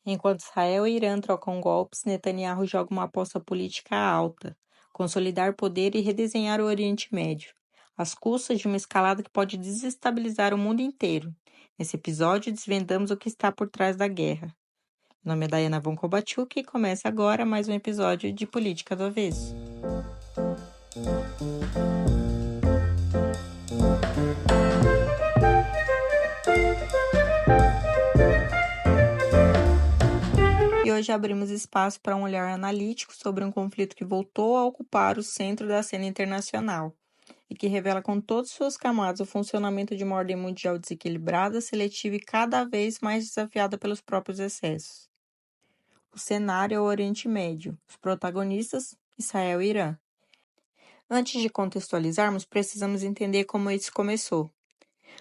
Enquanto Israel e Irã trocam golpes, Netanyahu joga uma aposta política alta: consolidar poder e redesenhar o Oriente Médio, às custas de uma escalada que pode desestabilizar o mundo inteiro. Nesse episódio, desvendamos o que está por trás da guerra. Meu nome é Dayana Von Kovaciuk e começa agora mais um episódio de Política do Avesso. E hoje abrimos espaço para um olhar analítico sobre um conflito que voltou a ocupar o centro da cena internacional e que revela com todas suas camadas o funcionamento de uma ordem mundial desequilibrada, seletiva e cada vez mais desafiada pelos próprios excessos. O cenário é o Oriente Médio, os protagonistas, Israel e Irã. Antes de contextualizarmos, precisamos entender como isso começou.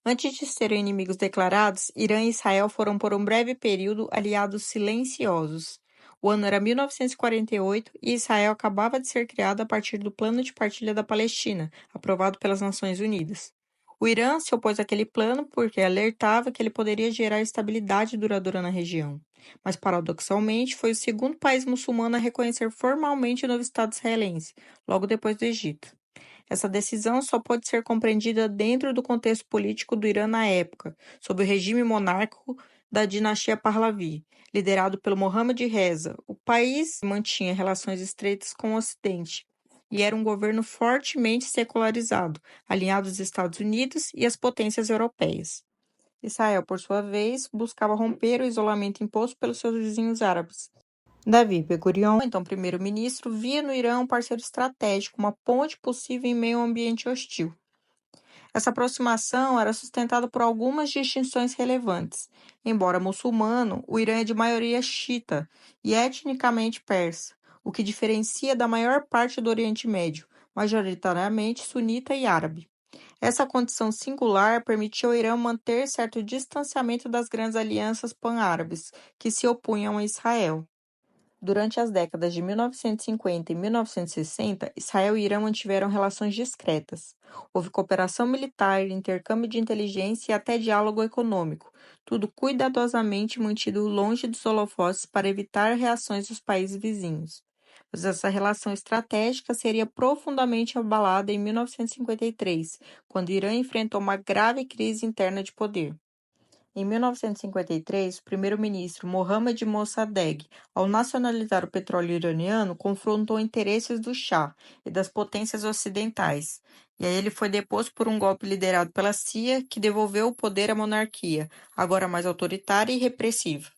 Antes de serem inimigos declarados, Irã e Israel foram por um breve período aliados silenciosos. O ano era 1948 e Israel acabava de ser criado a partir do Plano de Partilha da Palestina, aprovado pelas Nações Unidas. O Irã se opôs àquele plano porque alertava que ele poderia gerar estabilidade duradoura na região. Mas, paradoxalmente, foi o segundo país muçulmano a reconhecer formalmente o novo Estado israelense, logo depois do Egito. Essa decisão só pode ser compreendida dentro do contexto político do Irã na época, sob o regime monárquico da dinastia Pahlavi, liderado pelo Mohammad Reza. O país mantinha relações estreitas com o Ocidente e era um governo fortemente secularizado, alinhado aos Estados Unidos e às potências europeias. Israel, por sua vez, buscava romper o isolamento imposto pelos seus vizinhos árabes. Davi Ben-Gurion, então primeiro-ministro, via no Irã um parceiro estratégico, uma ponte possível em meio a um ambiente hostil. Essa aproximação era sustentada por algumas distinções relevantes. Embora muçulmano, o Irã é de maioria xiita e etnicamente persa, o que diferencia da maior parte do Oriente Médio, majoritariamente sunita e árabe. Essa condição singular permitiu ao Irã manter certo distanciamento das grandes alianças pan-árabes que se opunham a Israel. Durante as décadas de 1950 e 1960, Israel e Irã mantiveram relações discretas. Houve cooperação militar, intercâmbio de inteligência e até diálogo econômico, tudo cuidadosamente mantido longe dos holofotes para evitar reações dos países vizinhos. Mas essa relação estratégica seria profundamente abalada em 1953, quando o Irã enfrentou uma grave crise interna de poder. Em 1953, o primeiro-ministro Mohammad Mossadegh, ao nacionalizar o petróleo iraniano, confrontou interesses do Shah e das potências ocidentais. E aí ele foi deposto por um golpe liderado pela CIA, que devolveu o poder à monarquia, agora mais autoritária e repressiva.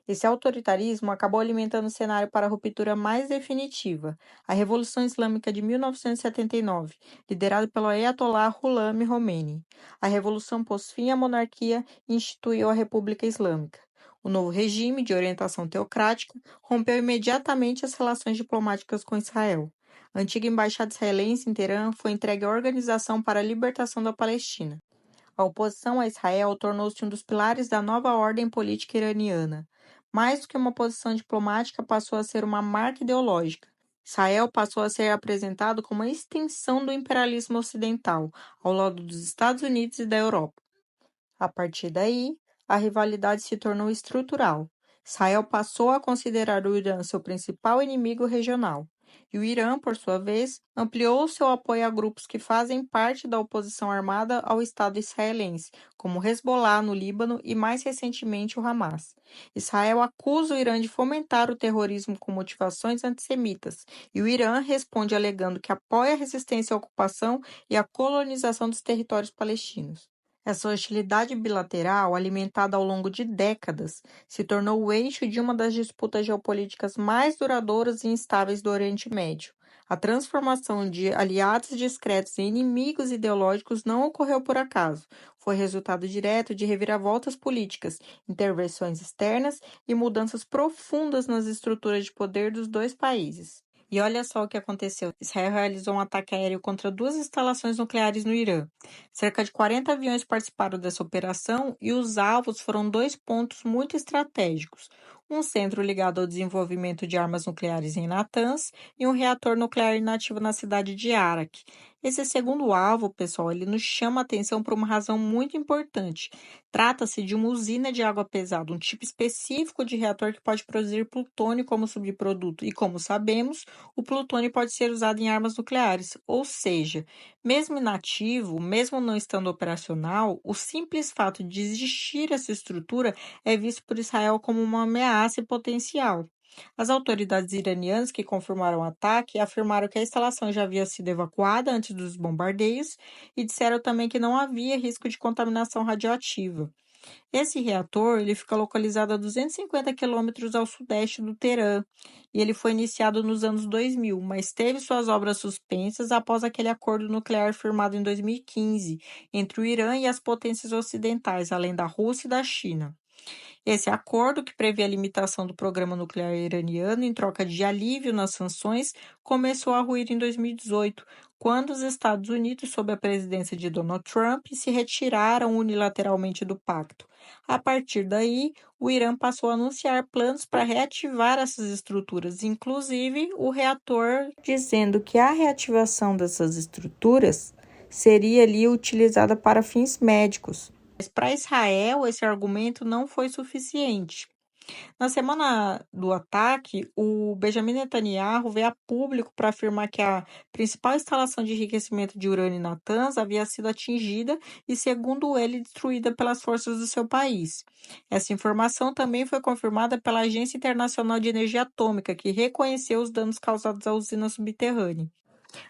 Esse autoritarismo acabou alimentando o cenário para a ruptura mais definitiva, a Revolução Islâmica de 1979, liderada pelo Ayatollah Ruhollah Khomeini. A revolução pôs fim à monarquia e instituiu a República Islâmica. O novo regime, de orientação teocrática, rompeu imediatamente as relações diplomáticas com Israel. A antiga embaixada israelense em Teherã foi entregue à Organização para a Libertação da Palestina. A oposição a Israel tornou-se um dos pilares da nova ordem política iraniana. Mais do que uma posição diplomática, passou a ser uma marca ideológica. Israel passou a ser apresentado como uma extensão do imperialismo ocidental, ao lado dos Estados Unidos e da Europa. A partir daí, a rivalidade se tornou estrutural. Israel passou a considerar o Irã seu principal inimigo regional. E o Irã, por sua vez, ampliou seu apoio a grupos que fazem parte da oposição armada ao Estado israelense, como o Hezbollah no Líbano e, mais recentemente, o Hamas. Israel acusa o Irã de fomentar o terrorismo com motivações antissemitas, e o Irã responde alegando que apoia a resistência à ocupação e à colonização dos territórios palestinos. Essa hostilidade bilateral, alimentada ao longo de décadas, se tornou o eixo de uma das disputas geopolíticas mais duradouras e instáveis do Oriente Médio. A transformação de aliados discretos em inimigos ideológicos não ocorreu por acaso. Foi resultado direto de reviravoltas políticas, intervenções externas e mudanças profundas nas estruturas de poder dos dois países. E olha só o que aconteceu. Israel realizou um ataque aéreo contra 2 instalações nucleares no Irã. Cerca de 40 aviões participaram dessa operação e os alvos foram 2 pontos muito estratégicos: um centro ligado ao desenvolvimento de armas nucleares em Natanz e um reator nuclear inativo na cidade de Arak. Esse segundo alvo, pessoal, ele nos chama a atenção por uma razão muito importante. Trata-se de uma usina de água pesada, um tipo específico de reator que pode produzir plutônio como subproduto. E como sabemos, o plutônio pode ser usado em armas nucleares, ou seja, mesmo inativo, mesmo não estando operacional, o simples fato de existir essa estrutura é visto por Israel como uma ameaça potencial. As autoridades iranianas que confirmaram o ataque afirmaram que a instalação já havia sido evacuada antes dos bombardeios e disseram também que não havia risco de contaminação radioativa. Esse reator ele fica localizado a 250 quilômetros ao sudeste do Teherã e ele foi iniciado nos anos 2000, mas teve suas obras suspensas após aquele acordo nuclear firmado em 2015 entre o Irã e as potências ocidentais, além da Rússia e da China. Esse acordo, que prevê a limitação do programa nuclear iraniano em troca de alívio nas sanções, começou a ruir em 2018, quando os Estados Unidos, sob a presidência de Donald Trump, se retiraram unilateralmente do pacto. A partir daí, o Irã passou a anunciar planos para reativar essas estruturas, inclusive o reator, dizendo que a reativação dessas estruturas seria ali utilizada para fins médicos. Mas para Israel, esse argumento não foi suficiente. Na semana do ataque, o Benjamin Netanyahu veio a público para afirmar que a principal instalação de enriquecimento de urânio em Natanz havia sido atingida e, segundo ele, destruída pelas forças do seu país. Essa informação também foi confirmada pela Agência Internacional de Energia Atômica, que reconheceu os danos causados à usina subterrânea.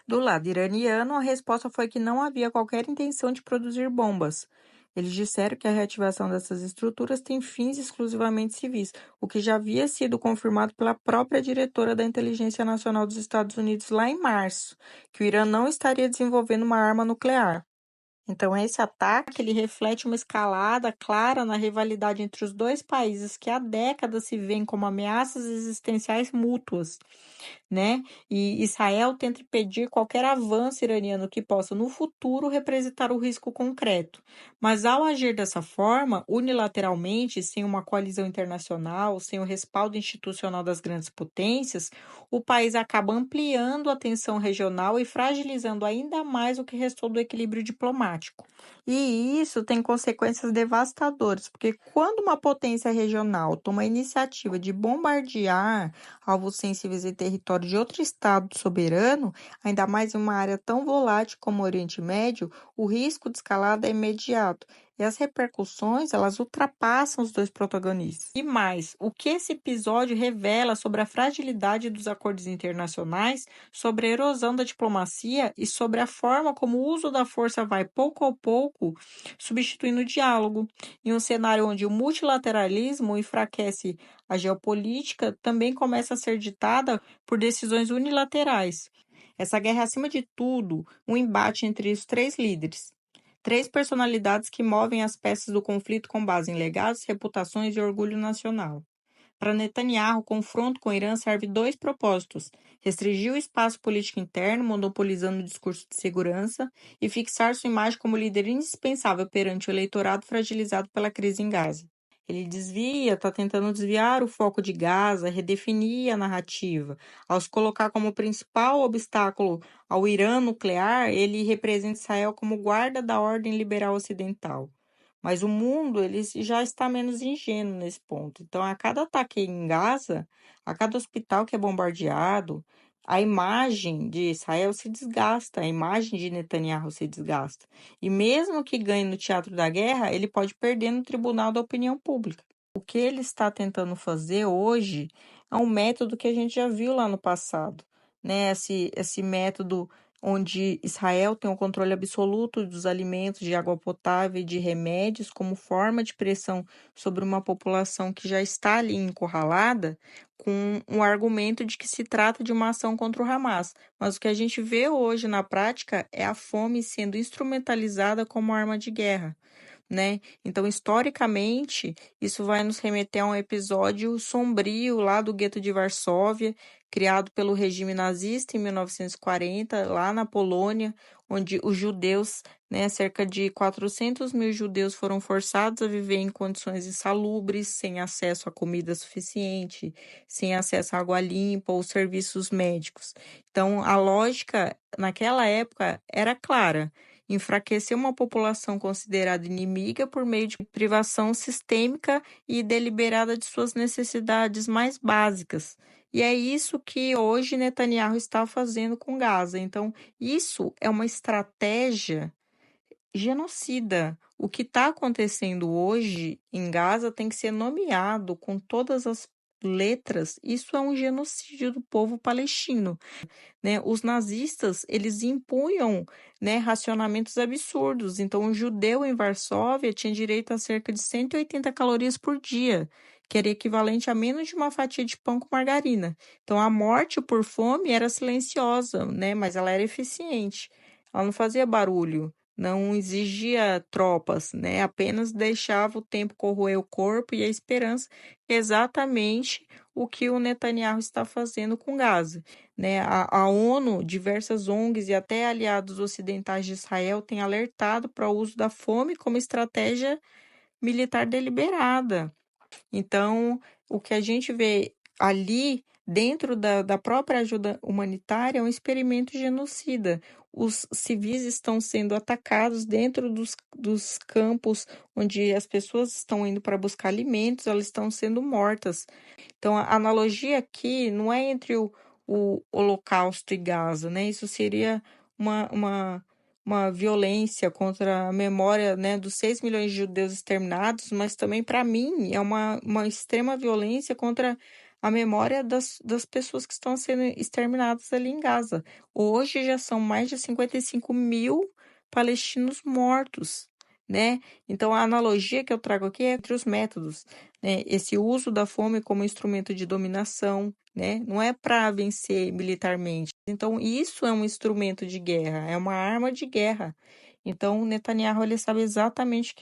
Do lado iraniano, a resposta foi que não havia qualquer intenção de produzir bombas. Eles disseram que a reativação dessas estruturas tem fins exclusivamente civis, o que já havia sido confirmado pela própria diretora da Inteligência Nacional dos Estados Unidos lá em março, que o Irã não estaria desenvolvendo uma arma nuclear. Então, esse ataque ele reflete uma escalada clara na rivalidade entre os dois países que há décadas se veem como ameaças existenciais mútuas, né? E Israel tenta impedir qualquer avanço iraniano que possa, no futuro, representar o risco concreto. Mas, ao agir dessa forma, unilateralmente, sem uma coalizão internacional, sem o respaldo institucional das grandes potências, o país acaba ampliando a tensão regional e fragilizando ainda mais o que restou do equilíbrio diplomático. E isso tem consequências devastadoras, porque quando uma potência regional toma a iniciativa de bombardear alvos sensíveis em território de outro Estado soberano, ainda mais em uma área tão volátil como o Oriente Médio, o risco de escalada é imediato. E as repercussões, elas ultrapassam os dois protagonistas. E mais, o que esse episódio revela sobre a fragilidade dos acordos internacionais, sobre a erosão da diplomacia e sobre a forma como o uso da força vai, pouco a pouco, substituindo o diálogo. Em um cenário onde o multilateralismo enfraquece a geopolítica, também começa a ser ditada por decisões unilaterais. Essa guerra é, acima de tudo, um embate entre os três líderes. Três personalidades que movem as peças do conflito com base em legados, reputações e orgulho nacional. Para Netanyahu, o confronto com o Irã serve dois propósitos: restringir o espaço político interno, monopolizando o discurso de segurança, e fixar sua imagem como líder indispensável perante o eleitorado fragilizado pela crise em Gaza. Ele está tentando desviar o foco de Gaza, redefinir a narrativa. Ao se colocar como principal obstáculo ao Irã nuclear, ele representa Israel como guarda da ordem liberal ocidental. Mas o mundo ele já está menos ingênuo nesse ponto. Então, a cada ataque em Gaza, a cada hospital que é bombardeado, a imagem de Israel se desgasta, a imagem de Netanyahu se desgasta. E mesmo que ganhe no teatro da guerra, ele pode perder no tribunal da opinião pública. O que ele está tentando fazer hoje é um método que a gente já viu lá no passado, né? Esse método onde Israel tem o controle absoluto dos alimentos, de água potável e de remédios como forma de pressão sobre uma população que já está ali encurralada, com o argumento de que se trata de uma ação contra o Hamas. Mas o que a gente vê hoje na prática é a fome sendo instrumentalizada como arma de guerra. né? Então, historicamente, isso vai nos remeter a um episódio sombrio lá do gueto de Varsóvia, criado pelo regime nazista em 1940, lá na Polônia, onde os judeus, né, cerca de 400 mil judeus foram forçados a viver em condições insalubres, sem acesso a comida suficiente, sem acesso à água limpa ou serviços médicos. Então, a lógica naquela época era clara: enfraquecer uma população considerada inimiga por meio de privação sistêmica e deliberada de suas necessidades mais básicas. E é isso que hoje Netanyahu está fazendo com Gaza. Então, isso é uma estratégia genocida. O que está acontecendo hoje em Gaza tem que ser nomeado com todas as letras. Isso é um genocídio do povo palestino, né? Os nazistas, eles impunham, né, racionamentos absurdos. Então, um judeu em Varsóvia tinha direito a cerca de 180 calorias por dia, que era equivalente a menos de uma fatia de pão com margarina. Então, a morte por fome era silenciosa, né, mas ela era eficiente. Ela não fazia barulho, não exigia tropas, né, apenas deixava o tempo corroer o corpo e a esperança, exatamente o que o Netanyahu está fazendo com Gaza, né? A ONU, diversas ONGs e até aliados ocidentais de Israel têm alertado para o uso da fome como estratégia militar deliberada. Então, o que a gente vê ali dentro da própria ajuda humanitária é um experimento genocida. Os civis estão sendo atacados dentro dos campos onde as pessoas estão indo para buscar alimentos, elas estão sendo mortas. Então, a analogia aqui não é entre o Holocausto e Gaza, né? Isso seria uma, uma, uma violência contra a memória, né, dos 6 milhões de judeus exterminados, mas também, para mim, é uma extrema violência contra a memória das pessoas que estão sendo exterminadas ali em Gaza. Hoje já são mais de 55 mil palestinos mortos, né? Então, a analogia que eu trago aqui é entre os métodos, né? Esse uso da fome como instrumento de dominação, né? Não é para vencer militarmente. Então, isso é um instrumento de guerra, é uma arma de guerra. Então, o Netanyahu, ele sabe exatamente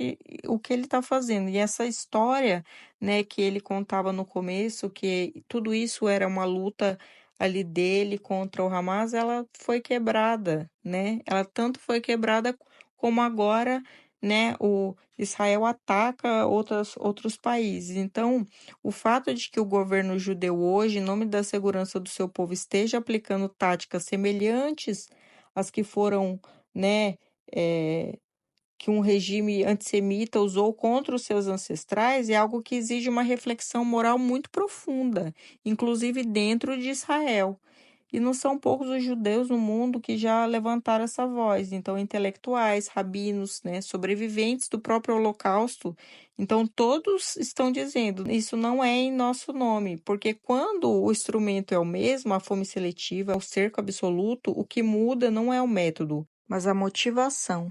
o que ele está fazendo. E essa história, né, que ele contava no começo, que tudo isso era uma luta ali dele contra o Hamas, ela foi quebrada, né? Ela tanto foi quebrada como agora, né, o Israel ataca outros países. Então, o fato de que o governo judeu hoje, em nome da segurança do seu povo, esteja aplicando táticas semelhantes às que foram, né, é, que um regime antissemita usou contra os seus ancestrais, é algo que exige uma reflexão moral muito profunda, inclusive dentro de Israel. E não são poucos os judeus no mundo que já levantaram essa voz. Então, intelectuais, rabinos, né, sobreviventes do próprio Holocausto. Então, todos estão dizendo, isso não é em nosso nome, porque quando o instrumento é o mesmo, a fome seletiva, o cerco absoluto, o que muda não é o método, mas a motivação.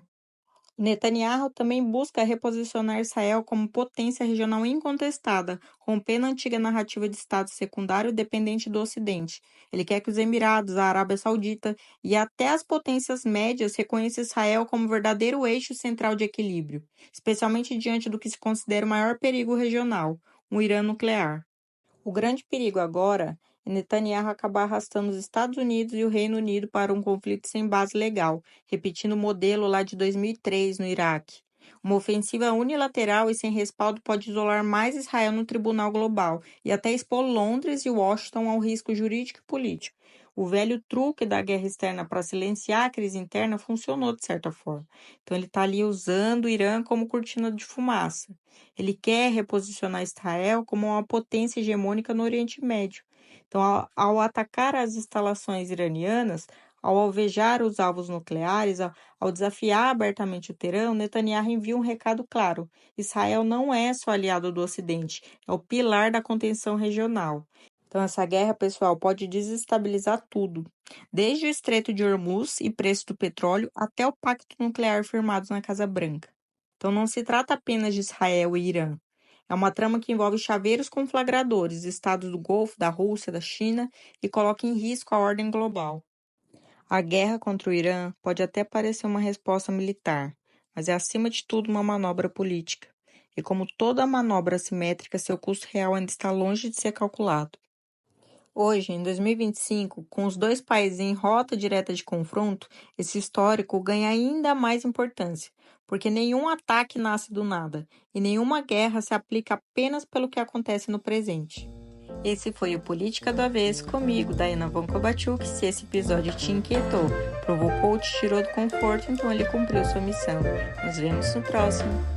Netanyahu também busca reposicionar Israel como potência regional incontestada, rompendo a antiga narrativa de Estado secundário dependente do Ocidente. Ele quer que os Emirados, a Arábia Saudita e até as potências médias reconheçam Israel como verdadeiro eixo central de equilíbrio, especialmente diante do que se considera o maior perigo regional, um Irã nuclear. O grande perigo agora é Netanyahu acabar arrastando os Estados Unidos e o Reino Unido para um conflito sem base legal, repetindo o modelo lá de 2003 no Iraque. Uma ofensiva unilateral e sem respaldo pode isolar mais Israel no tribunal global e até expor Londres e Washington ao risco jurídico e político. O velho truque da guerra externa para silenciar a crise interna funcionou de certa forma. Então ele está ali usando o Irã como cortina de fumaça. Ele quer reposicionar Israel como uma potência hegemônica no Oriente Médio. Então, ao atacar as instalações iranianas, ao alvejar os alvos nucleares, ao desafiar abertamente o Teherã, Netanyahu envia um recado claro: Israel não é só aliado do Ocidente, é o pilar da contenção regional. Então, essa guerra, pessoal, pode desestabilizar tudo, desde o Estreito de Hormuz e preço do petróleo até o pacto nuclear firmado na Casa Branca. Então, não se trata apenas de Israel e Irã. É uma trama que envolve chaveiros conflagradores, estados do Golfo, da Rússia, da China e coloca em risco a ordem global. A guerra contra o Irã pode até parecer uma resposta militar, mas é acima de tudo uma manobra política. E como toda manobra assimétrica, seu custo real ainda está longe de ser calculado. Hoje, em 2025, com os dois países em rota direta de confronto, esse histórico ganha ainda mais importância, porque nenhum ataque nasce do nada e nenhuma guerra se aplica apenas pelo que acontece no presente. Esse foi o Política do Avesso comigo, Daina Von Kovaciuk. Se esse episódio te inquietou, provocou ou te tirou do conforto, então ele cumpriu sua missão. Nos vemos no próximo.